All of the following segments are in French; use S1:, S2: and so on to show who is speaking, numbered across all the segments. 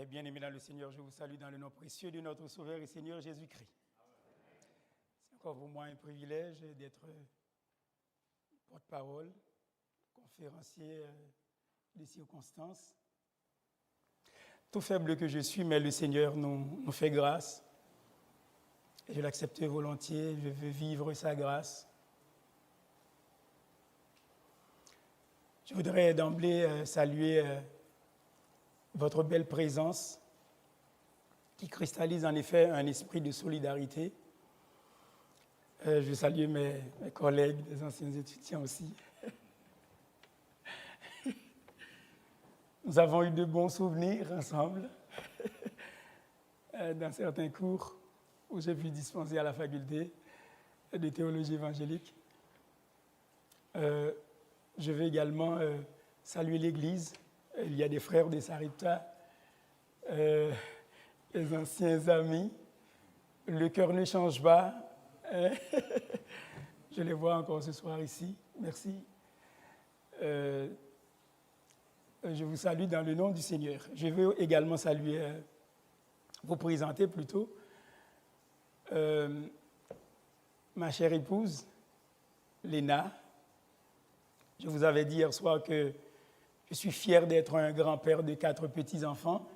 S1: Mes bien-aimés dans le Seigneur, je vous salue dans le nom précieux de notre Sauveur et Seigneur Jésus-Christ. C'est encore pour moi un privilège d'être porte-parole, conférencier des circonstances. Tout faible que je suis, mais le Seigneur nous fait grâce. Et je l'accepte volontiers, je veux vivre sa grâce. Je voudrais d'emblée saluer votre belle présence qui cristallise en effet un esprit de solidarité. Je salue mes collègues, les anciens étudiants aussi. Nous avons eu de bons souvenirs ensemble dans certains cours où j'ai pu dispenser à la faculté de théologie évangélique. Je veux également saluer l'Église. Il y a des frères de Sarita, les anciens amis. Le cœur ne change pas. Je les vois encore ce soir ici. Merci. Je vous salue dans le nom du Seigneur. Je veux également saluer, vous présenter plutôt, ma chère épouse, Léna. Je vous avais dit hier soir que je suis fier d'être un grand-père de 4 petits-enfants,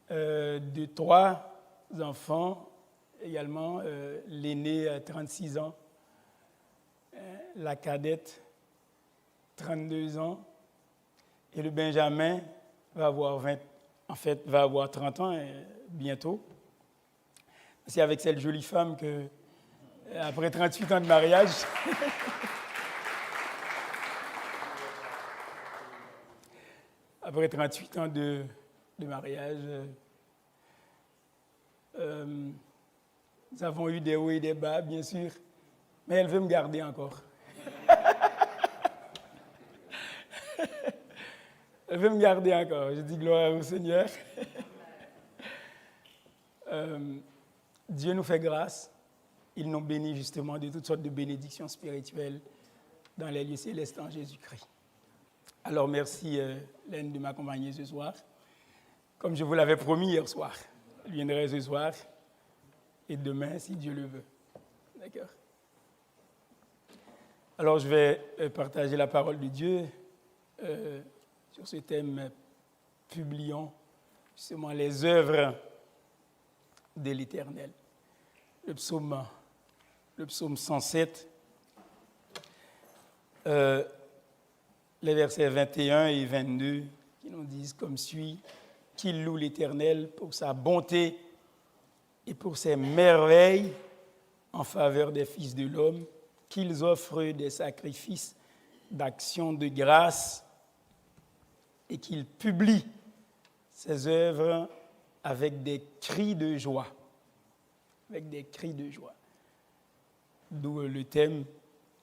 S1: de 3 enfants également, l'aîné à 36 ans, la cadette 32 ans, et le Benjamin va avoir 30 ans bientôt. C'est avec cette jolie femme que, après 38 ans de mariage, après 38 ans de mariage, nous avons eu des hauts et des bas, bien sûr, mais elle veut me garder encore. Elle veut me garder encore. Je dis gloire au Seigneur. Dieu nous fait grâce. Il nous bénit justement de toutes sortes de bénédictions spirituelles dans les lieux célestes en Jésus-Christ. Alors merci, Laine, de m'accompagner ce soir. Comme je vous l'avais promis hier soir, je viendrai ce soir et demain, si Dieu le veut. D'accord? Alors je vais partager la parole de Dieu sur ce thème, publions justement les œuvres de l'Éternel. Le psaume 107, les versets 21 et 22 qui nous disent comme suit: qu'il loue l'Éternel pour sa bonté et pour ses merveilles en faveur des fils de l'homme, qu'ils offrent des sacrifices d'action de grâce et qu'ils publient ses œuvres avec des cris de joie. Avec des cris de joie. D'où le thème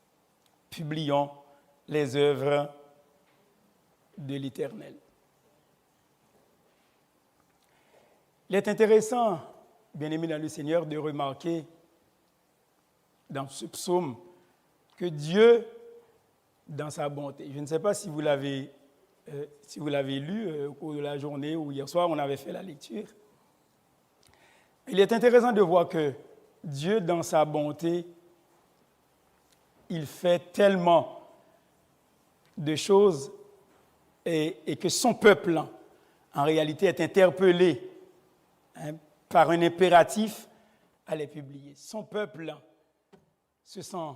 S1: « Publions les œuvres de l'Éternel ». Il est intéressant, bien-aimés dans le Seigneur, de remarquer dans ce psaume que Dieu, dans sa bonté, je ne sais pas si vous l'avez lu au cours de la journée ou hier soir, on avait fait la lecture. Il est intéressant de voir que Dieu, dans sa bonté, il fait tellement de choses et que son peuple, en réalité, est interpellé par un impératif à les publier. Son peuple se sent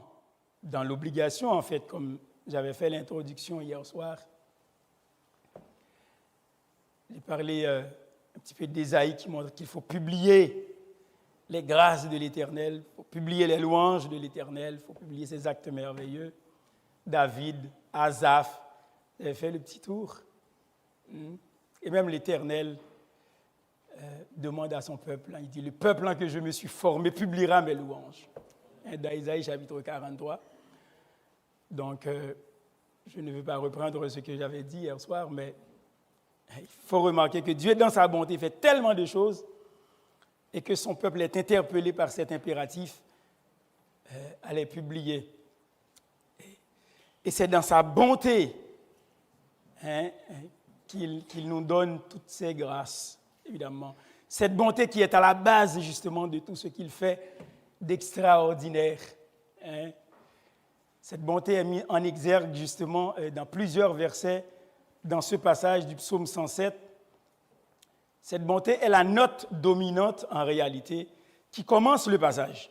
S1: dans l'obligation, en fait, comme j'avais fait l'introduction hier soir. J'ai parlé un petit peu d'Ésaïe qui montre qu'il faut publier les grâces de l'Éternel, il faut publier les louanges de l'Éternel, il faut publier ses actes merveilleux. David, Asaph, j'avais fait le petit tour. Et même l'Éternel demande à son peuple, il dit, le peuple que je me suis formé publiera mes louanges. Dans Ésaïe chapitre 43. Donc, je ne veux pas reprendre ce que j'avais dit hier soir, mais il faut remarquer que Dieu, dans sa bonté, fait tellement de choses et que son peuple est interpellé par cet impératif à les publier. Et c'est dans sa bonté qu'il nous donne toutes ses grâces, évidemment. Cette bonté qui est à la base, justement, de tout ce qu'il fait d'extraordinaire. Hein? Cette bonté est mise en exergue, justement, dans plusieurs versets, dans ce passage du psaume 107. Cette bonté est la note dominante, en réalité, qui commence le passage.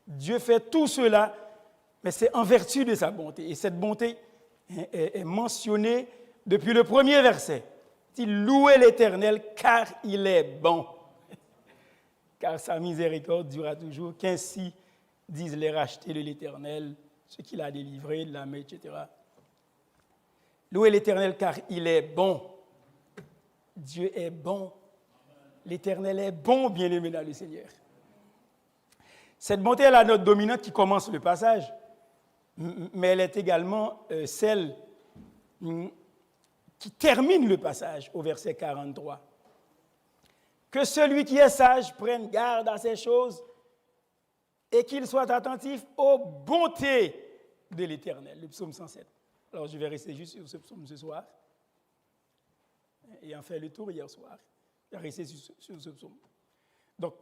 S1: Dieu fait tout cela, mais c'est en vertu de sa bonté. Et cette bonté est mentionnée depuis le premier verset. Il dit « Louez l'Éternel, car il est bon, car sa miséricorde durera toujours, qu'ainsi disent les rachetés de l'Éternel, ceux qu'il a délivrés de la main, etc. » Louez l'Éternel, car il est bon. Dieu est bon. L'Éternel est bon, bien-aimé dans le Seigneur. Cette bonté est la note dominante qui commence le passage, mais elle est également celle qui termine le passage au verset 43. Que celui qui est sage prenne garde à ces choses et qu'il soit attentif aux bontés de l'Éternel. Le psaume 107. Alors je vais rester juste sur ce psaume ce soir. Ayant fait le tour hier soir, je vais rester sur ce psaume. Donc,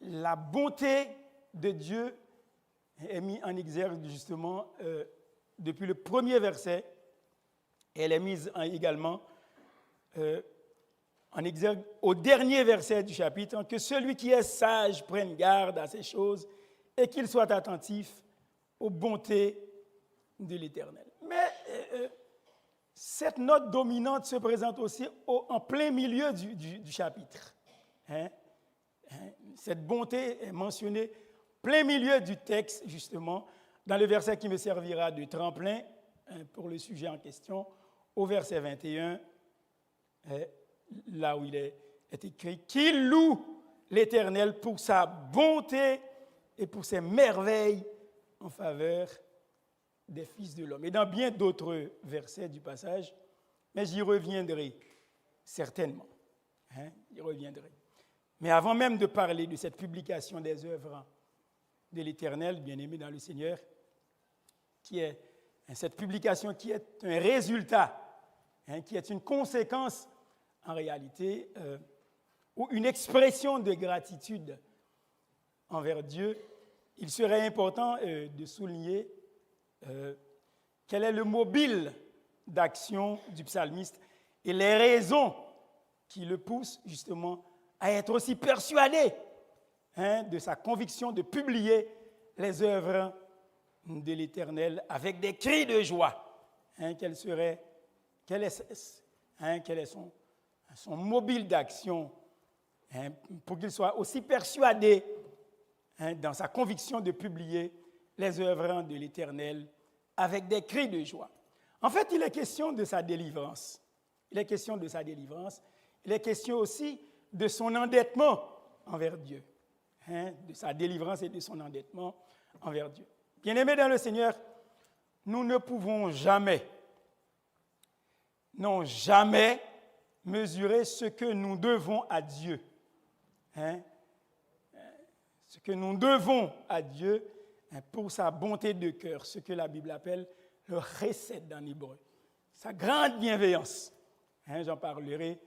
S1: la bonté de Dieu est mise en exergue justement depuis le premier verset. Elle est mise également en exergue au dernier verset du chapitre, que celui qui est sage prenne garde à ces choses et qu'il soit attentif aux bontés de l'Éternel. Mais cette note dominante se présente aussi en plein milieu du chapitre. Cette bonté est mentionnée plein milieu du texte, justement, dans le verset qui me servira de tremplin pour le sujet en question, au verset 21, là où il est écrit « Qu'il loue l'Éternel pour sa bonté et pour ses merveilles en faveur des fils de l'homme. » Et dans bien d'autres versets du passage, mais j'y reviendrai certainement. J'y reviendrai. Mais avant même de parler de cette publication des œuvres de l'Éternel, bien-aimé dans le Seigneur, qui est cette publication qui est un résultat, qui est une conséquence en réalité, ou une expression de gratitude envers Dieu, il serait important de souligner quel est le mobile d'action du psalmiste et les raisons qui le poussent justement à être aussi persuadé de sa conviction de publier les œuvres de l'Éternel avec des cris de joie. Quel est son mobile d'action pour qu'il soit aussi persuadé dans sa conviction de publier les œuvres de l'Éternel avec des cris de joie. En fait, il est question de sa délivrance. Il est question de sa délivrance. Il est question aussi de son endettement envers Dieu. De sa délivrance et de son endettement envers Dieu. Bien-aimés dans le Seigneur, nous ne pouvons jamais mesurer ce que nous devons à Dieu. Ce que nous devons à Dieu pour sa bonté de cœur, ce que la Bible appelle le chesed en hébreu, sa grande bienveillance. J'en parlerai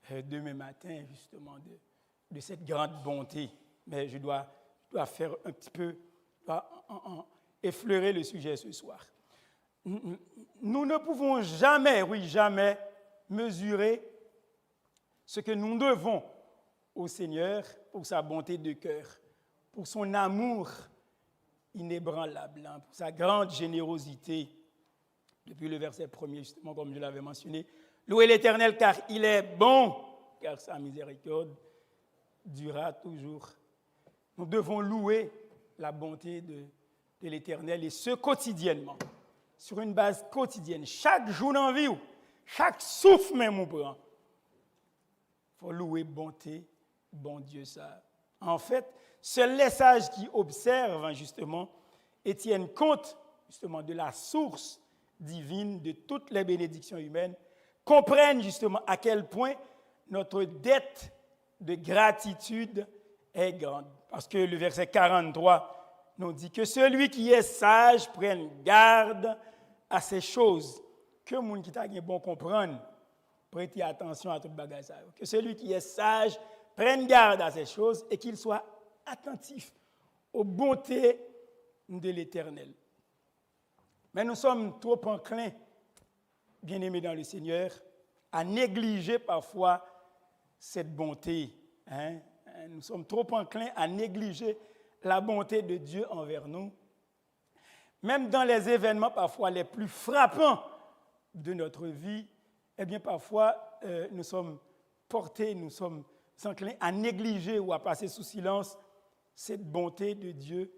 S1: demain matin, justement, de cette grande bonté. Mais je dois faire un petit peu, effleurer le sujet ce soir. Nous ne pouvons jamais mesurer ce que nous devons au Seigneur pour sa bonté de cœur, pour son amour inébranlable, pour sa grande générosité. Depuis le verset 1er, justement, comme je l'avais mentionné, louez l'Éternel car il est bon, car sa miséricorde durera toujours. Nous devons louer la bonté de l'Éternel et ce quotidiennement, sur une base quotidienne. Chaque jour dans la vie, chaque souffle même on prend. Il faut louer bonté, bon Dieu ça. En fait, seuls les sages qui observent justement et tiennent compte justement de la source divine de toutes les bénédictions humaines comprennent justement à quel point notre dette de gratitude est grande. Parce que le verset 43 nous dit que celui qui est sage prenne garde à ces choses que moun qui t'a bon comprendre, prêtez attention à tout bagage ça. Que celui qui est sage prenne garde à ces choses et qu'il soit attentif aux bontés de l'Éternel. Mais nous sommes trop enclins, bien-aimés dans le Seigneur, à négliger parfois cette bonté. Nous sommes trop enclins à négliger la bonté de Dieu envers nous. Même dans les événements parfois les plus frappants de notre vie, eh bien parfois nous sommes portés, nous sommes enclins à négliger ou à passer sous silence cette bonté de Dieu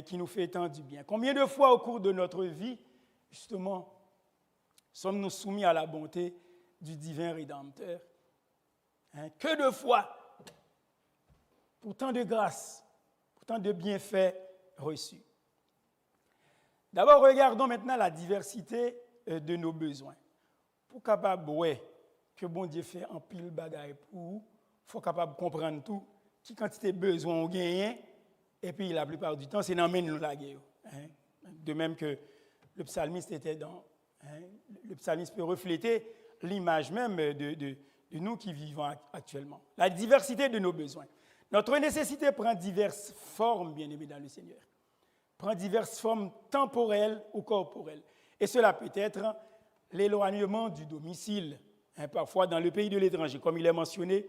S1: qui nous fait tant du bien. Combien de fois au cours de notre vie, justement, sommes-nous soumis à la bonté du divin Rédempteur? Que de fois, pour tant de grâce, pour tant de bienfaits reçus. D'abord, regardons maintenant la diversité de nos besoins. Pour capable, que bon Dieu fait en pile bagaille pour, il faut capable comprendre tout, qui quantité de besoin on gagne, et puis la plupart du temps, c'est dans nous la guerre. De même que le psalmiste était dans, le psalmiste peut refléter l'image même de nous qui vivons actuellement. La diversité de nos besoins. Notre nécessité prend diverses formes, bien-aimés dans le Seigneur. Prend diverses formes temporelles ou corporelles. Et cela peut être l'éloignement du domicile, parfois dans le pays de l'étranger, comme il est mentionné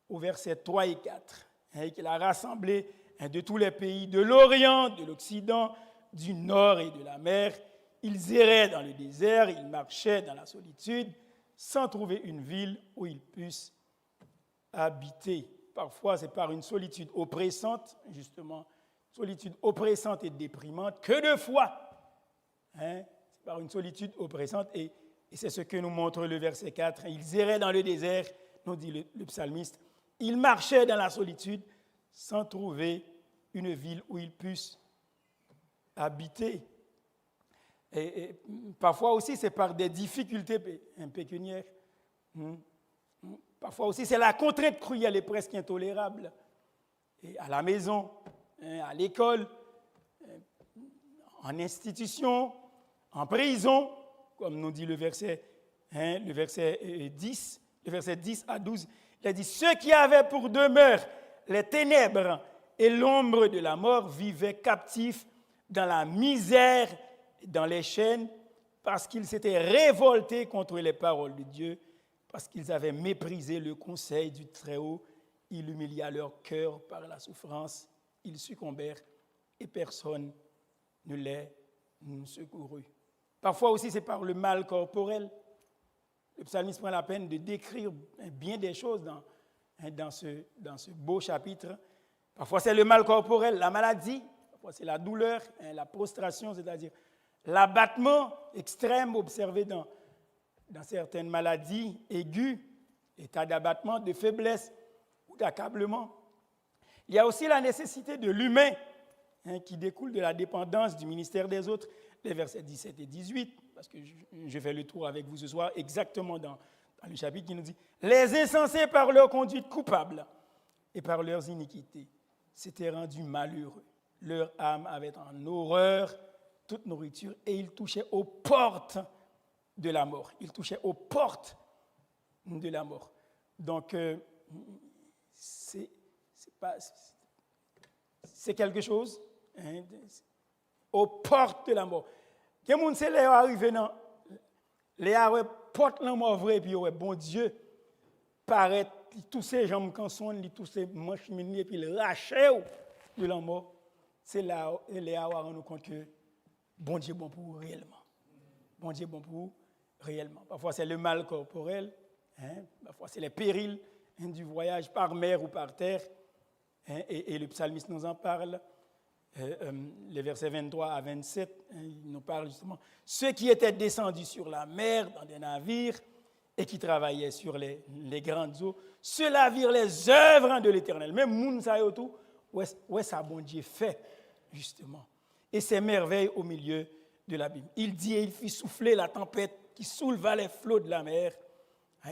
S1: au verset 3 et 4, qu'il a rassemblé de tous les pays de l'Orient, de l'Occident, du Nord et de la mer. Ils erraient dans le désert, ils marchaient dans la solitude, sans trouver une ville où ils puissent habiter. Parfois, c'est par une solitude oppressante, justement, solitude oppressante et déprimante, que de fois, c'est par une solitude oppressante, et c'est ce que nous montre le verset 4. Ils erraient dans le désert, nous dit le psalmiste, ils marchaient dans la solitude sans trouver une ville où ils puissent habiter. Et parfois aussi, c'est par des difficultés pécuniaires. Parfois aussi, c'est la contrainte cruelle et presque intolérable. Et à la maison, à l'école, en institution, en prison, comme nous dit le verset 10 à 12, il a dit « Ceux qui avaient pour demeure les ténèbres et l'ombre de la mort vivaient captifs dans la misère et dans les chaînes parce qu'ils s'étaient révoltés contre les paroles de Dieu, parce qu'ils avaient méprisé le conseil du Très-Haut. Il humilia leur cœur par la souffrance. Ils succombèrent et personne ne les secourut. » Parfois aussi, c'est par le mal corporel. Le psalmiste prend la peine de décrire bien des choses dans ce beau chapitre. Parfois, c'est le mal corporel, la maladie. Parfois, c'est la douleur, la prostration, c'est-à-dire l'abattement extrême observé dans certaines maladies aiguës, état d'abattement, de faiblesse ou d'accablement. Il y a aussi la nécessité de l'humain qui découle de la dépendance du ministère des autres, les versets 17 et 18, parce que je fais le tour avec vous ce soir, exactement dans le chapitre qui nous dit « Les insensés par leur conduite coupable et par leurs iniquités s'étaient rendus malheureux. Leur âme avait en horreur toute nourriture et ils touchaient aux portes de la mort. » Ils touchaient aux portes de la mort. Donc, c'est quelque chose, aux portes de la mort. Quelqu'un sait les arriver dans les portes de la mort vrai puis bon Dieu paraît tous ces jambes canson, tous ces manches miniers puis le racher de la mort. C'est là les avoir nous compte que bon Dieu bon pour vous réellement. Bon Dieu bon pour vous réellement. Parfois c'est le mal corporel, parfois c'est les périls du voyage par mer ou par terre. Et le psalmiste nous en parle, les versets 23 à 27, il nous parle justement ceux qui étaient descendus sur la mer dans des navires et qui travaillaient sur les grandes eaux, ceux-là virent les œuvres de l'Éternel. Même moun sa yo tout, ouais ça bon Dieu fait justement. Et ses merveilles au milieu de l'abîme. Il dit et il fit souffler la tempête qui souleva les flots de la mer.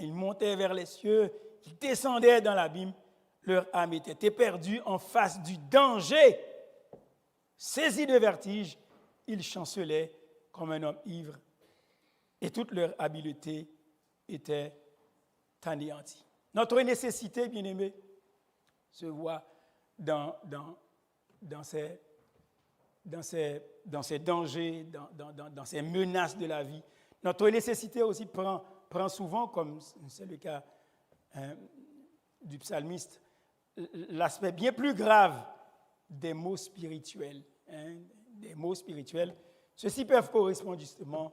S1: Il montait vers les cieux, il descendait dans l'abîme. Leur âme était éperdue en face du danger. Saisis de vertige, ils chancelaient comme un homme ivre et toute leur habileté était anéantie. Notre nécessité, bien-aimés, se voit dans ces dangers, dans ces menaces de la vie. Notre nécessité aussi prend souvent, comme c'est le cas du psalmiste, l'aspect bien plus grave des maux spirituels. Des maux spirituels. Ceux-ci peuvent correspondre justement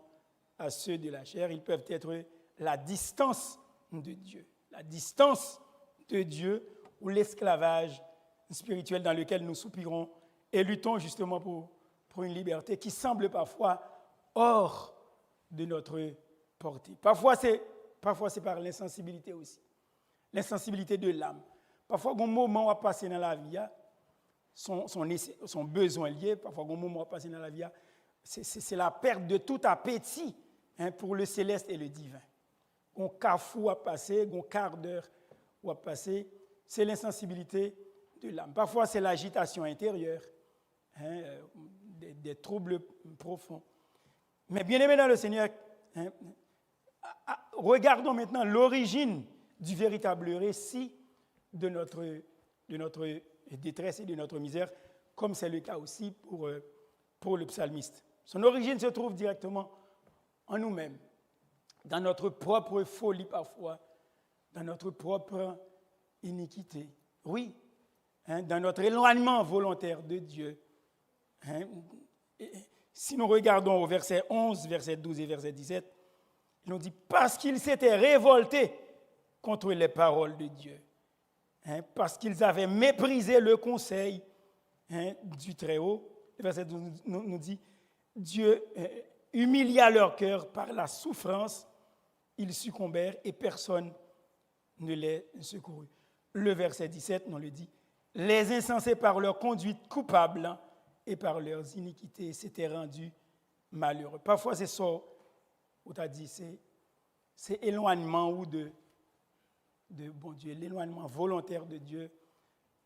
S1: à ceux de la chair. Ils peuvent être la distance de Dieu. La distance de Dieu ou l'esclavage spirituel dans lequel nous soupirons et luttons justement pour une liberté qui semble parfois hors de notre portée. Parfois, c'est par l'insensibilité aussi. L'insensibilité de l'âme. Parfois, un moment à passer dans la vie, son besoin lié, parfois, un moment à passer dans la vie, c'est la perte de tout appétit pour le céleste et le divin. Un cafou à passer, un quart d'heure à passer, c'est l'insensibilité de l'âme. Parfois, c'est l'agitation intérieure, des troubles profonds. Mais bien aimé dans le Seigneur, regardons maintenant l'origine du véritable récit de notre détresse et de notre misère, comme c'est le cas aussi pour le psalmiste. Son origine se trouve directement en nous-mêmes, dans notre propre folie parfois, dans notre propre iniquité. Oui, dans notre éloignement volontaire de Dieu. Si nous regardons au verset 11, verset 12 et verset 17, il nous dit « Parce qu'ils s'étaient révoltés contre les paroles de Dieu, parce qu'ils avaient méprisé le conseil du Très-Haut. » Le verset 12 nous dit « Dieu humilia leur cœur par la souffrance, ils succombèrent et personne ne les secourut. » Le verset 17 nous le dit « Les insensés par leur conduite coupable et par leurs iniquités s'étaient rendus malheureux. » Parfois, c'est ça, où tu as dit, c'est éloignement ou de bon Dieu, l'éloignement volontaire de Dieu,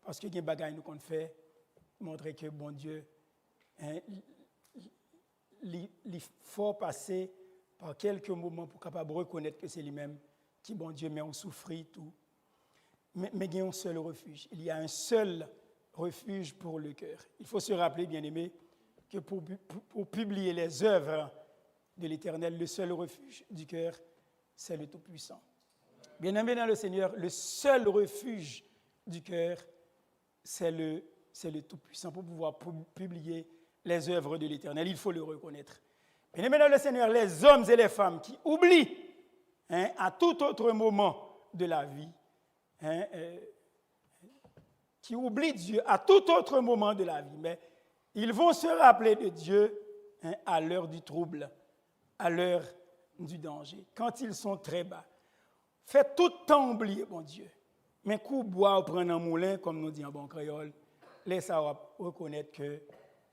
S1: parce que les bagailles nous qu'on fait, montrer que bon Dieu, il faut passer par quelques moments pour capable reconnaître que c'est lui-même qui, bon Dieu, mais on souffre tout. Mais il y a un seul refuge. Il y a un seul refuge pour le cœur. Il faut se rappeler, bien-aimés, que pour publier les œuvres de l'Éternel, le seul refuge du cœur, c'est le Tout-Puissant. Bien-aimés dans le Seigneur, le seul refuge du cœur, c'est le Tout-Puissant. Pour pouvoir publier les œuvres de l'Éternel, il faut le reconnaître. Bien-aimés dans le Seigneur, les hommes et les femmes qui oublient à tout autre moment de la vie, qui oublient Dieu à tout autre moment de la vie, mais ils vont se rappeler de Dieu à l'heure du trouble, à l'heure du danger, quand ils sont très bas. Faites tout le temps oublier, bon Dieu. Mais coup bois ou prendre un moulin, comme nous dit en bon créole, laisse à reconnaître que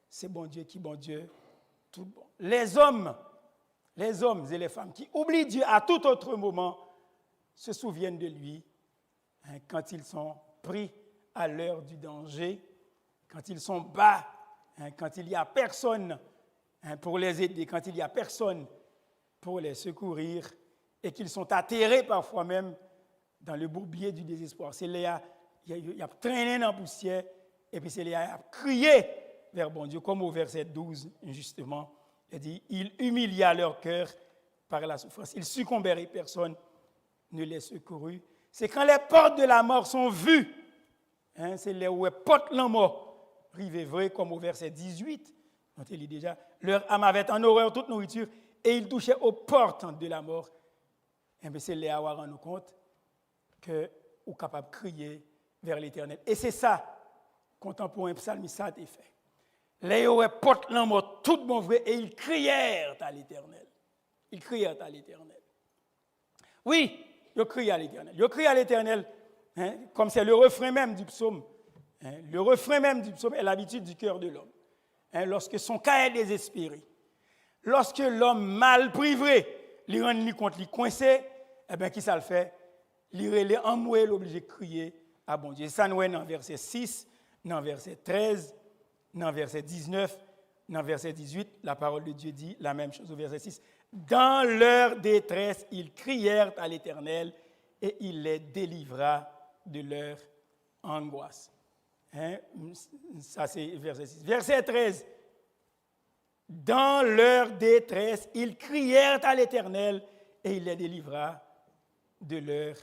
S1: c'est bon Dieu qui, bon Dieu, tout bon. Les hommes et les femmes qui oublient Dieu à tout autre moment se souviennent de lui quand ils sont pris à l'heure du danger, quand ils sont bas, quand il n'y a personne pour les aider, quand il n'y a personne pour les secourir, et qu'ils sont atterrés parfois même dans le bourbier du désespoir. C'est là, il a traîné dans la poussière, et puis c'est là, il a crié vers bon Dieu, comme au verset 12, justement. Il dit, il humilia leur cœur par la souffrance. Ils succombèrent et personne ne les secourut. C'est quand les portes de la mort sont vues, c'est là où les portes de la mort arrivent vrai, comme au verset 18. On te lit déjà, leur âme avait en horreur toute nourriture, et ils touchaient aux portes de la mort. Et c'est là où on rend compte que nous sommes capables de crier vers l'Éternel. Et c'est ça, contemporain psalmiste, ça a été fait. Les portes la mort, tout bon vrai, et ils crièrent à l'Éternel. Ils crièrent à l'Éternel. Oui, ils crient à l'Éternel. Ils crient à l'Éternel, comme c'est le refrain même du psaume. Le refrain même du psaume est l'habitude du cœur de l'homme. Lorsque son cas est désespéré, lorsque l'homme mal privé, lui rend compte, lui coincé, eh bien, qui ça le fait? Il est emmoué, obligé de crier à bon Dieu. Ça nous est dans verset 6, dans verset 13, dans verset 19, dans verset 18, la parole de Dieu dit la même chose au verset 6. Dans leur détresse, ils crièrent à l'Éternel et il les délivra de leur angoisse. Hein? Ça, c'est verset 6. Verset 13. Dans leur détresse, ils crièrent à l'Éternel et il les délivra de leurs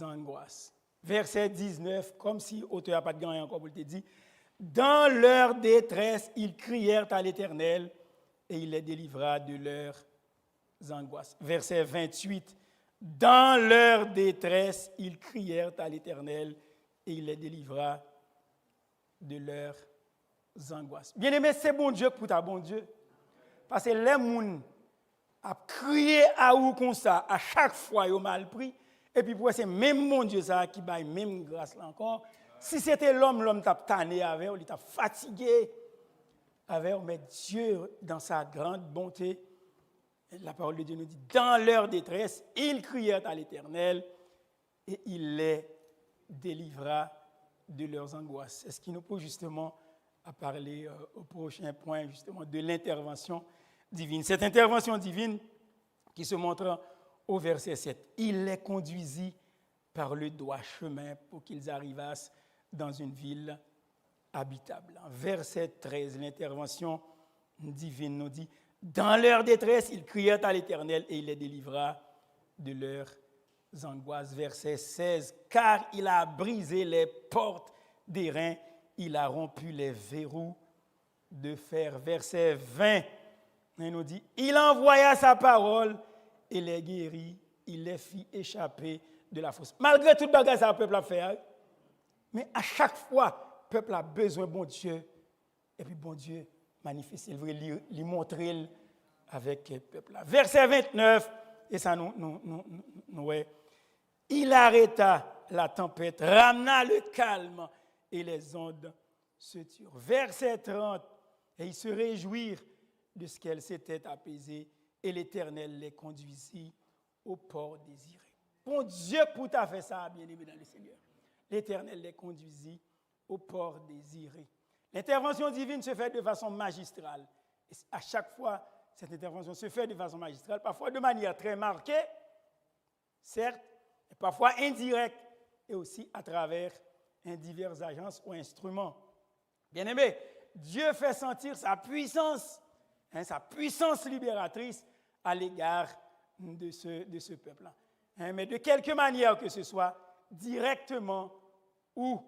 S1: angoisses. Verset 19, comme si l'auteur n'a pas de gagné encore pour te dire. Dans leur détresse, ils crièrent à l'Éternel et il les délivra de leurs angoisses. Verset 28. Dans leur détresse, ils crièrent à l'Éternel et il les délivra de leurs angoisses. Bien-aimé, c'est bon Dieu pour ta bon Dieu. Parce que les gens a crié à vous comme ça, à chaque fois, ils ont mal pris. Et puis, pour c'est même mon Dieu ça qui baille même grâce là encore. Si c'était l'homme t'a tanné avec, il t'a fatigué avec, mais Dieu, dans sa grande bonté, la parole de Dieu nous dit, dans leur détresse, ils crièrent à l'Éternel et il les délivra de leurs angoisses. C'est ce qui nous pousse justement à parler au prochain point, justement, de l'intervention divine. Cette intervention divine qui se montre au verset 7. Il les conduisit par le droit chemin pour qu'ils arrivassent dans une ville habitable. Verset 13, l'intervention divine nous dit, dans leur détresse, ils crièrent à l'Éternel et il les délivra de leurs angoisses. Verset 16, car il a brisé les portes d'airain, il a rompu les verrous de fer. Verset 20, il nous dit, il envoya sa parole et les guérit, il les fit échapper de la fosse. Malgré tout le bagage que le peuple a fait, mais à chaque fois, le peuple a besoin de bon Dieu, et puis bon Dieu manifeste, il veut lui montrer avec le peuple. Verset 29, et ça ouais. Il arrêta la tempête, ramena le calme, et les ondes se turent. Verset 30, et ils se réjouirent de ce qu'elle s'était apaisée, et l'Éternel les conduisit au port désiré. Bon Dieu, pour t'a fait ça, bien-aimé dans le Seigneur. L'Éternel les conduisit au port désiré. L'intervention divine se fait de façon magistrale. Et à chaque fois, cette intervention se fait de façon magistrale, parfois de manière très marquée, certes, et parfois indirecte, et aussi à travers diverses agences ou instruments. Bien-aimé, Dieu fait sentir sa puissance libératrice à l'égard de ce peuple-là. Mais de quelque manière que ce soit, directement ou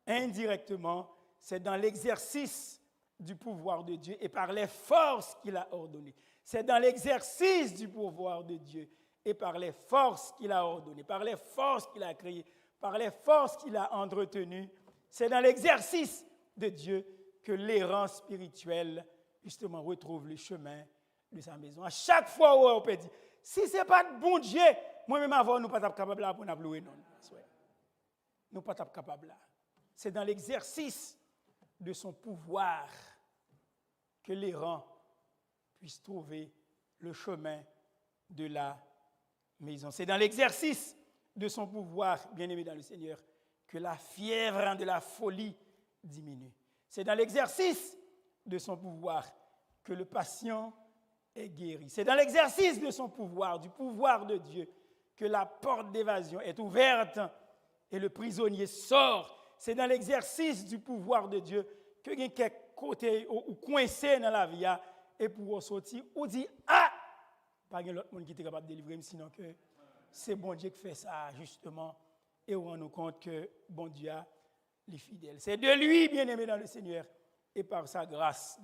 S1: indirectement, c'est dans l'exercice du pouvoir de Dieu et par les forces qu'il a ordonnées. C'est dans l'exercice du pouvoir de Dieu et par les forces qu'il a ordonnées, par les forces qu'il a créées, par les forces qu'il a entretenues. C'est dans l'exercice de Dieu que l'errant spirituel, justement, retrouve le chemin de sa maison. À chaque fois où on peut dire, si ce n'est pas de bon Dieu, moi-même avant, nous ne sommes pas capables de nous louer, non. Nous ne sommes pas capables. C'est dans l'exercice de son pouvoir que l'errant puisse trouver le chemin de la maison. C'est dans l'exercice de son pouvoir, bien-aimé dans le Seigneur, que la fièvre de la folie diminue. C'est dans l'exercice de son pouvoir que le patient est guéri. C'est dans l'exercice de son pouvoir, du pouvoir de Dieu, que la porte d'évasion est ouverte et le prisonnier sort. C'est dans l'exercice du pouvoir de Dieu que quelqu'un côté ou coincé dans la vie et pour sortir ou dit ah, pas de l'autre monde qui est capable de délivrer, sinon que c'est bon Dieu qui fait ça justement et on rend nous compte que bon Dieu est fidèle. C'est de lui, bien-aimé dans le Seigneur, et par sa grâce,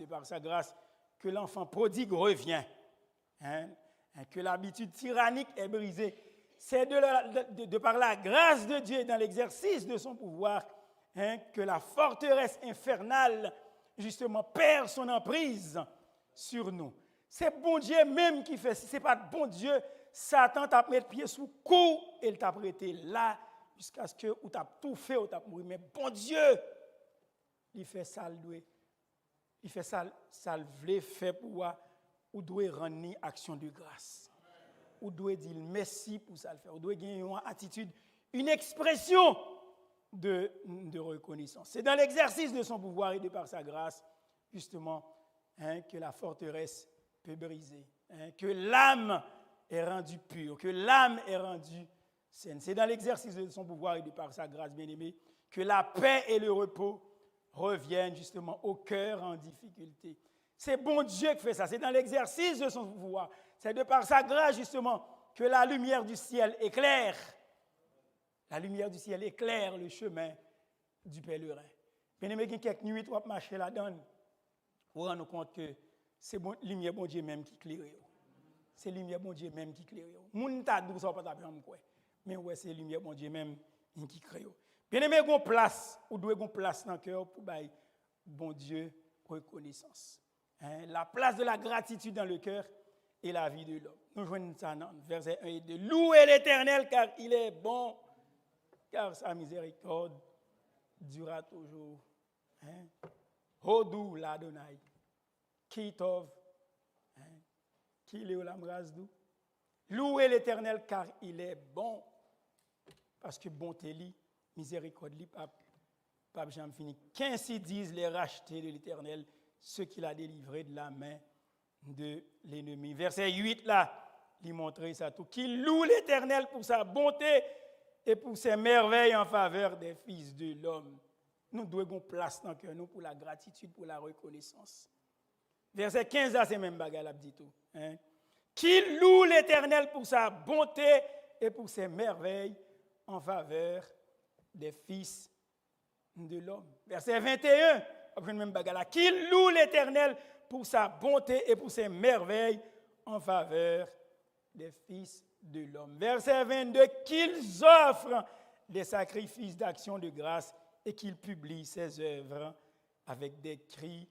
S1: que l'enfant prodigue revient, que l'habitude tyrannique est brisée. C'est de par la grâce de Dieu dans l'exercice de son pouvoir que la forteresse infernale, justement, perd son emprise sur nous. C'est bon Dieu même qui fait. Si ce n'est pas bon Dieu, Satan t'a mis le pied sous le cou et il t'a prêté là jusqu'à ce que tu t'as tout fait, ou t'as mouru. Mais bon Dieu, il fait ça, il fait ça, le voulait faire pour ou doit rendre une action de grâce. Ou doit dire merci pour ça le faire. Ou doit gagner une attitude, une expression de reconnaissance. C'est dans l'exercice de son pouvoir et de par sa grâce, justement, que la forteresse peut briser. que l'âme est rendue pure, que l'âme est rendue saine. C'est dans l'exercice de son pouvoir et de par sa grâce, bien-aimée, que la paix et le repos reviennent justement au cœur en difficulté. C'est bon Dieu qui fait ça, c'est dans l'exercice de son pouvoir. C'est de par sa grâce justement que la lumière du ciel éclaire. La lumière du ciel éclaire le chemin du pèlerin. Bien-aimé, il y a quelques nuits, tu vas marcher là-dedans. Vous vous rendez compte que c'est la lumière bon Dieu même qui éclaire. C'est la lumière bon Dieu même qui éclaire. Moun ta dou ça pas taper en quoi. Mais ouais, c'est la lumière bon Dieu même qui crée. Bien-aimé, gon place, ou doit gon place dans le cœur pour bailler bon Dieu reconnaissance. La place de la gratitude dans le cœur et la vie de l'homme. Nous joignons ça dans verset 1 et 2. Louez l'Éternel car il est bon, car sa miséricorde durera toujours. Hodou l'Adonai, Kitov, qui est l'amrazdou. Louez l'Éternel car il est bon, parce que bonté li, miséricorde li, pape Jean fini. Qu'ainsi disent les rachetés de l'Éternel, ceux qu'il a délivrés de la main de l'ennemi. Verset 8 là, il montre ça tout. Qu'il loue l'Éternel pour sa bonté et pour ses merveilles en faveur des fils de l'homme. Nous devons place dans le cœur nous pour la gratitude, pour la reconnaissance. Verset 15 là, c'est même bagarre, dit tout. Qu'il loue l'Éternel pour sa bonté et pour ses merveilles en faveur des fils de l'homme. Verset 21, après même bagarre là. Qu'il loue l'Éternel pour sa bonté et pour ses merveilles en faveur des fils de l'homme. Verset 22, qu'ils offrent des sacrifices d'action de grâce et qu'ils publient ses œuvres avec des cris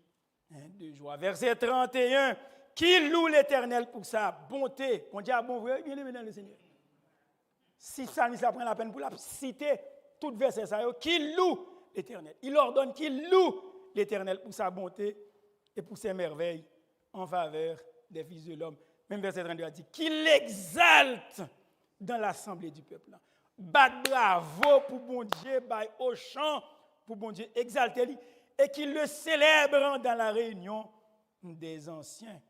S1: de joie. Verset 31, qu'ils louent l'Éternel pour sa bonté. On dit à bon vrai, bien aimé dans le Seigneur. Si ça nous prend la peine pour la citer, tout verset ça, qu'il loue l'Éternel. Il ordonne qu'il loue l'Éternel pour sa bonté et pour ses merveilles en faveur des fils de l'homme. Même verset 32 a dit qu'il l'exalte dans l'assemblée du peuple. Bat bravo pour bon Dieu, bail au chant pour bon Dieu, exalter et qu'il le célèbre dans la réunion des anciens.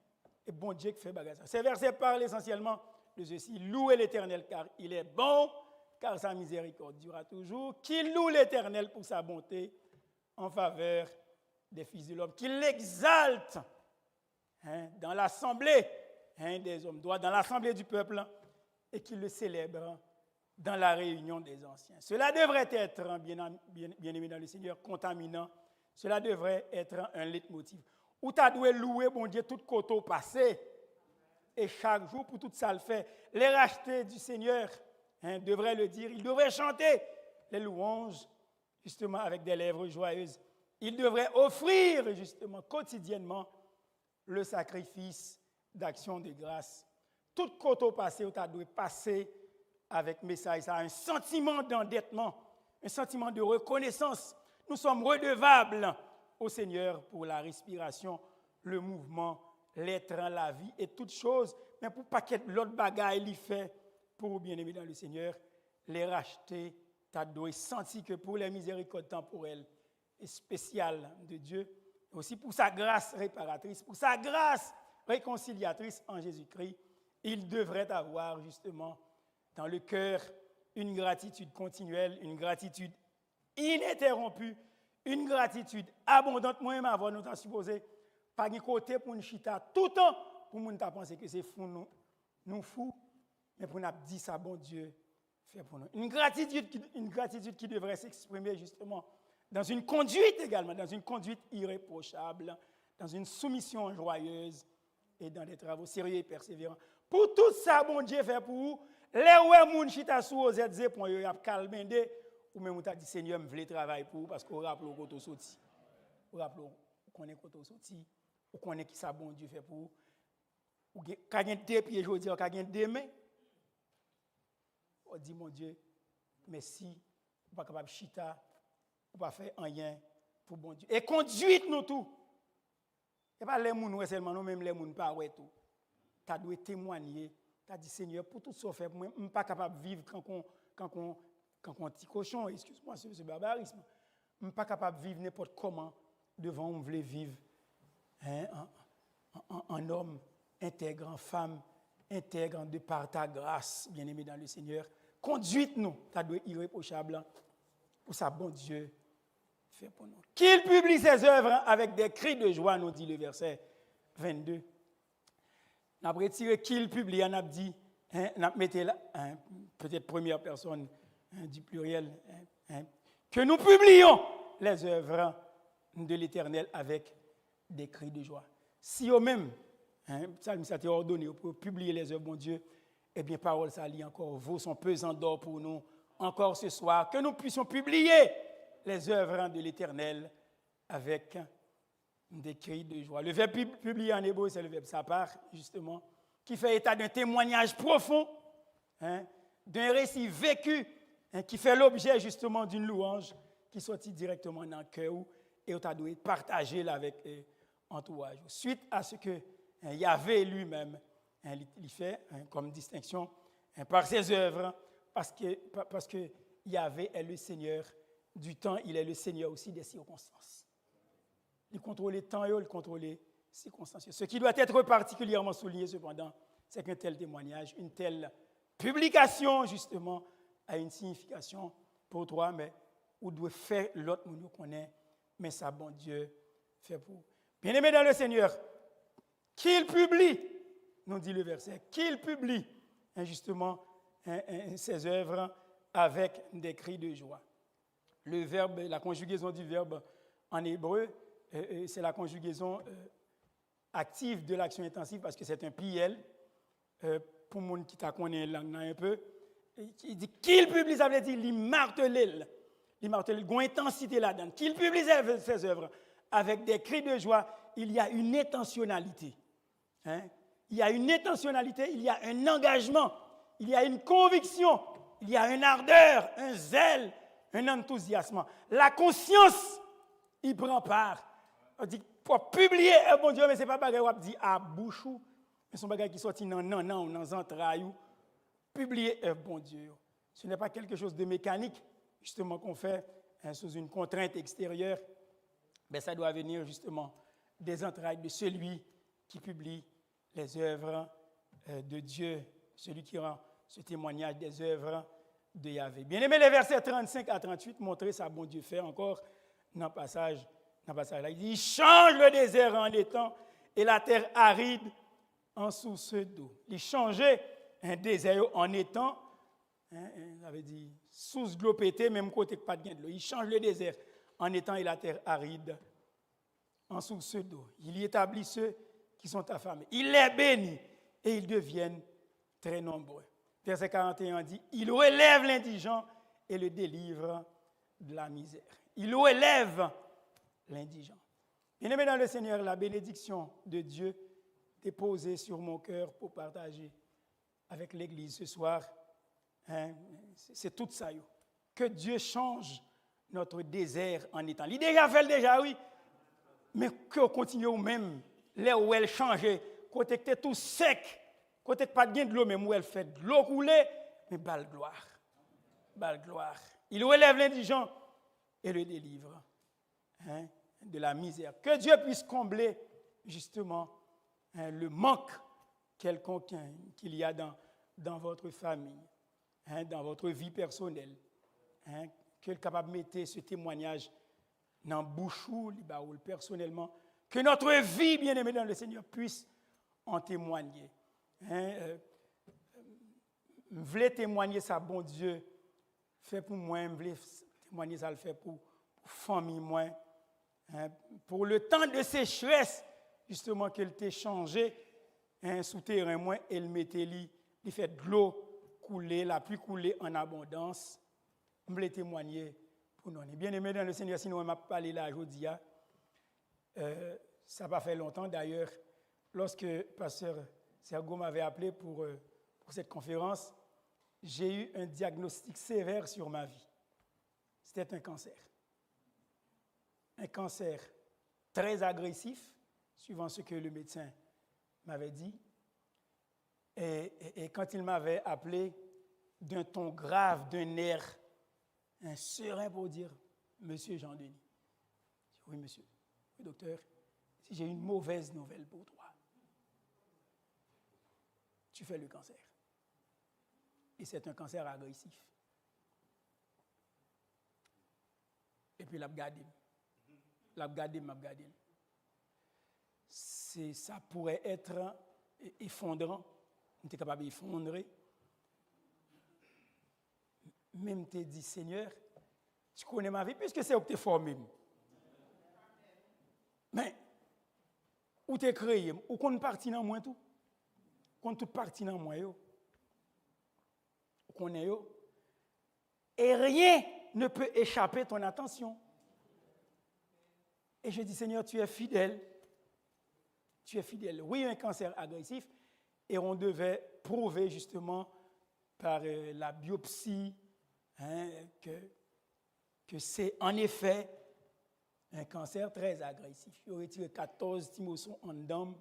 S1: Et bon Dieu qui fait bagarre ça. Ces versets parlent essentiellement de ceci. Louez l'Éternel car il est bon, car sa miséricorde durera toujours. Qu'il loue l'Éternel pour sa bonté en faveur des fils de l'homme. Qu'il l'exalte dans l'assemblée des hommes droits, dans l'assemblée du peuple, et qu'il le célèbre dans la réunion des anciens. Cela devrait être, bien aimé dans le Seigneur, contaminant. Cela devrait être un leitmotiv. Où tu dois louer, bon Dieu, tout côté passé. Et chaque jour, pour tout ça le fait, les rachetés du Seigneur devraient le dire. Ils devraient chanter les louanges, justement, avec des lèvres joyeuses. Ils devraient offrir, justement, quotidiennement, le sacrifice d'action de grâce. Tout côté passé, où tu dois passer avec message, ça a un sentiment d'endettement, un sentiment de reconnaissance. Nous sommes redevables au Seigneur pour la respiration, le mouvement, l'être, la vie et toutes choses, mais pour pas qu'il y ait l'autre bagaille il fait pour bien-aimer dans le Seigneur, les racheter, tu dois sentir que pour les miséricordes temporelles et spéciales de Dieu, aussi pour sa grâce réparatrice, pour sa grâce réconciliatrice en Jésus-Christ, il devrait avoir justement dans le cœur une gratitude continuelle, une gratitude ininterrompue, une gratitude abondante. Moi-même, avant, nous avons supposé, pas de côté pour nous chita tout le temps, pour nous penser que c'est fou, nous fous, mais pour nous dire ça, bon Dieu, fait pour nous. Une gratitude qui devrait s'exprimer justement dans une conduite également, dans une conduite irréprochable, dans une soumission joyeuse et dans des travaux sérieux et persévérants. Pour tout ça, bon Dieu fait pour vous. Les ouais moun chita sou OZZ point yo y a calmende ou même t'a dit Seigneur me veut travailler pour parce qu'on rappelle au côté sorti. On rappelle connaît côté sorti, on connaît qui ça bon Dieu fait pour ou ka gen deux pieds jodi ka gen deux mains. On dit mon Dieu merci, on pas capable chita, on pas faire rien pour bon Dieu. Et conduite nous tout. Et pas les moun ouais seulement nous même les moun pas ouais tout. Tu dois témoigner. Tu as dit, Seigneur, pour tout ça, je ne suis pas capable de vivre quand on petit cochon, excuse-moi, c'est ce barbarisme. Je ne suis pas capable de vivre n'importe comment devant on voulait vivre un homme intègre, femme intègre de par ta grâce, bien-aimé dans le Seigneur. Conduite-nous, ta doit irréprochable, pour sa bon Dieu fait pour nous. Qu'il publie ses œuvres avec des cris de joie, nous dit le verset 22. On a retiré qu'il publie, on a dit, on a mis là, peut-être première personne du pluriel, que nous publions les œuvres de l'Éternel avec des cris de joie. Si eux-mêmes, ça nous a été ordonné pour publier les œuvres, mon Dieu, eh bien, parole, ça lit encore, vaut son pesant d'or pour nous, encore ce soir, que nous puissions publier les œuvres de l'Éternel avec des cris de joie. Le verbe publier en hébreu, c'est le verbe sapar, justement, qui fait état d'un témoignage profond, d'un récit vécu, qui fait l'objet, justement, d'une louange qui sortit directement dans le cœur et on doit partager avec entourage. Suite à ce que Yahvé lui-même, il fait comme distinction par ses œuvres, parce que Yahvé est le Seigneur du temps, il est le Seigneur aussi des circonstances. Il contrôle les temps et il contrôle les circonstances. Ce qui doit être particulièrement souligné, cependant, c'est qu'un tel témoignage, une telle publication, justement, a une signification pour toi, mais où doit faire l'autre, nous connaît, mais ça, bon Dieu, fait pour. Bien-aimé dans le Seigneur, qu'il publie, nous dit le verset, qu'il publie, justement, ses œuvres avec des cris de joie. Le verbe, la conjugaison du verbe en hébreu, c'est la conjugaison active de l'action intensive parce que c'est un pliel. Pour les gens qui connaissent la langue un peu, il dit qu'il publie, ça veut dire qu'il martèle. Il martèle, il y a une intensité là-dedans. Qu'il publie ses œuvres avec des cris de joie, il y a une intentionnalité. Il y a une intentionnalité, il y a un engagement, il y a une conviction, il y a une ardeur, un zèle, un enthousiasme. La conscience, il prend part. On dit, pour publier, bon Dieu, mais ce n'est pas bagage qu'on dit à bouche, mais c'est un bagage qui sortit dans les entrailles. Publier, bon Dieu. Ce n'est pas quelque chose de mécanique, justement, qu'on fait sous une contrainte extérieure, mais ça doit venir justement des entrailles de celui qui publie les œuvres de Dieu, celui qui rend ce témoignage des œuvres de Yahvé. Bien aimé, les versets 35 à 38 montrent ça, bon Dieu fait encore dans le passage là. Il dit, il change le désert en étang et la terre aride en source d'eau. Il changeait un désert en étang, ça veut dire source de l'eau pétée, même côté que pas de l'eau. Il change le désert en étang et la terre aride en source d'eau. Il y établit ceux qui sont affamés. Il les bénit et ils deviennent très nombreux. Verset 41 dit, il relève l'indigent et le délivre de la misère. Il relève l'indigent. Bien-aimé dans le Seigneur, la bénédiction de Dieu est posée sur mon cœur pour partager avec l'Église ce soir. C'est tout ça. Que Dieu change notre désert en étang. Il déjà fait déjà, oui, mais qu'on continue ou même, là où elle change, côté que tout sec, côté que pas de l'eau, même où elle fait de l'eau couler, mais balle gloire. Balle gloire. Il relève l'indigent et le délivre de la misère. Que Dieu puisse combler justement le manque quelconque qu'il y a dans votre famille, dans votre vie personnelle. Qu'il est capable de mettre ce témoignage dans la bouche ou personnellement. Que notre vie, bien-aimée dans le Seigneur, puisse en témoigner. Je voulais témoigner ça, bon Dieu, fait pour moi, je voulais témoigner ça, le fait pour famille, moi. Pour le temps de sécheresse, justement, qu'elle t'ait changé, souterrain, moi, elle mettait il fait de l'eau couler, la pluie couler en abondance. Je voulais témoigner pour nous. Bien-aimés dans le Seigneur, sinon on m'a parlé là aujourd'hui. Ça n'a pas fait longtemps d'ailleurs, lorsque Pasteur Sergo m'avait appelé pour cette conférence, j'ai eu un diagnostic sévère sur ma vie. C'était un cancer. Un cancer très agressif, suivant ce que le médecin m'avait dit. Et quand il m'avait appelé d'un ton grave, d'un air serein pour dire « Monsieur Jean-Denis ». Oui, monsieur. Oui, docteur. Si j'ai une mauvaise nouvelle pour toi. tu fais le cancer. Et c'est un cancer agressif. Et puis, l'a gardé. Ça pourrait être effondrant. On est capable d'effondrer. Même te dit, Seigneur, tu connais ma vie, puisque c'est où tu es formé. Mais, où tu es créé, où qu'on partit dans moi tout. Qu'on tout partit dans moi, où qu'on est, et rien ne peut échapper à ton attention. Et je dis, Seigneur, tu es fidèle. Tu es fidèle. Oui, un cancer agressif, et on devait prouver justement par la biopsie que c'est en effet un cancer très agressif. Il aurait tiré 14 thymosomes en dame,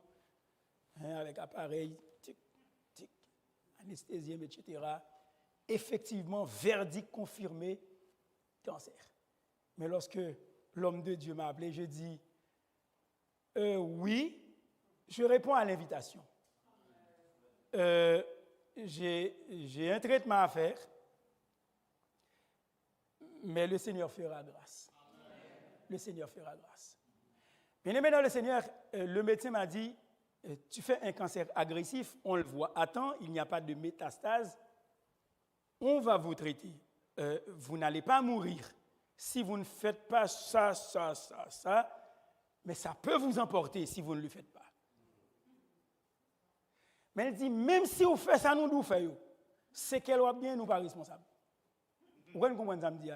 S1: avec appareil, anesthésium, etc. Effectivement, verdict confirmé, cancer. Mais lorsque l'homme de Dieu m'a appelé, je dis, oui, je réponds à l'invitation. J'ai un traitement à faire, mais le Seigneur fera grâce. Le Seigneur fera grâce. Bien-aimé dans le Seigneur, le médecin m'a dit, tu fais un cancer agressif, on le voit à temps, il n'y a pas de métastase, on va vous traiter. Vous n'allez pas mourir si vous ne faites pas ça, mais ça peut vous emporter si vous ne le faites pas. Mais elle dit, même si vous faites ça, nous faisons, c'est qu'elle va bien, nous pas responsables. Vous comprenez ça me dit?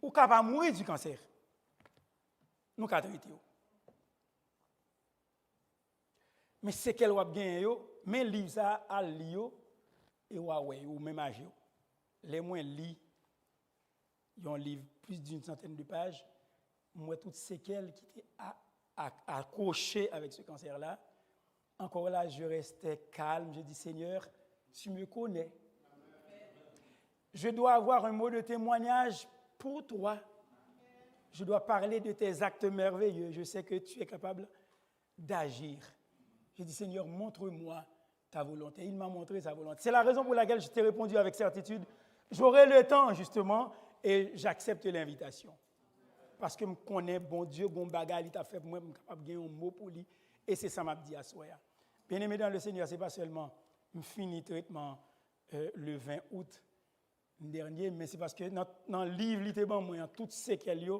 S1: Ou capable de mourir du cancer. Nous avons traité. Mais c'est qu'elle va bien, mais livre ça à lire et ou même âge. Les moins lit, ils ont un livre plus d'une centaine de pages. Moi, toutes séquelles qui étaient accrochées avec ce cancer-là. Encore là, je restais calme. Je dis, Seigneur, tu me connais. Je dois avoir un mot de témoignage pour toi. Je dois parler de tes actes merveilleux. Je sais que tu es capable d'agir. J'ai dit, Seigneur, montre-moi ta volonté. Il m'a montré sa volonté. C'est la raison pour laquelle je t'ai répondu avec certitude. J'aurai le temps, justement, et j'accepte l'invitation. Parce que je connais, bon Dieu, bon bagage, il t'a fait pour moi, je suis capable de gagner un mot pour lui. Et c'est ça m'a dit à soi. Bien-aimé dans le Seigneur, ce n'est pas seulement je finis le traitement le 20 août dernier, mais c'est parce que dans le livre, il était bon, moi, toutes ces qu'elle y a,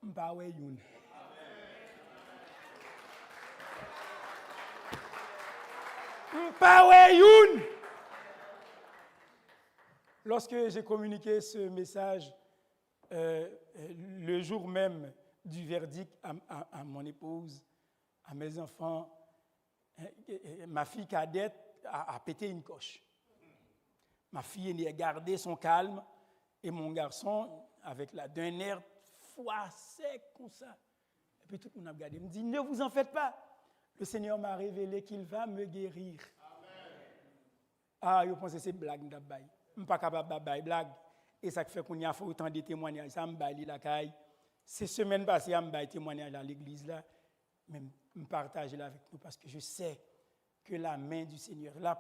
S1: je ne sais pas où est une. Lorsque j'ai communiqué ce message le jour même du verdict à mon épouse, à mes enfants, ma fille cadette a pété une coche. Ma fille a gardé son calme et mon garçon, avec d'un air froid, sec comme ça. Et puis tout le monde a regardé. Il me dit, ne vous en faites pas. Le Seigneur m'a révélé qu'il va me guérir. Amen. Ah, je pense que c'est blague. Je ne suis pas capable de faire blague. Et ça fait qu'on y a fait autant de témoignages. Ça me baille la caille. Ces semaines passées, je me baille témoignage à l'église là. Mais je partage là avec nous parce que je sais que la main du Seigneur, la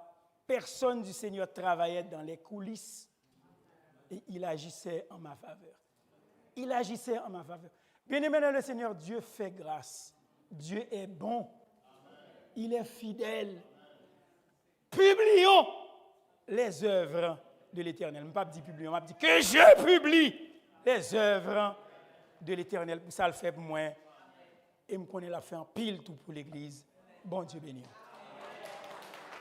S1: personne du Seigneur travaillait dans les coulisses et il agissait en ma faveur. Il agissait en ma faveur. Bien-aimé dans le Seigneur, Dieu fait grâce. Dieu est bon. Il est fidèle. Publions les œuvres de l'Éternel. Je ne pas dire publions, je dis que je publie les œuvres de l'Éternel. Ça le fait pour moi. Et je connais la fin pile tout pour l'Église. Bon Dieu béni.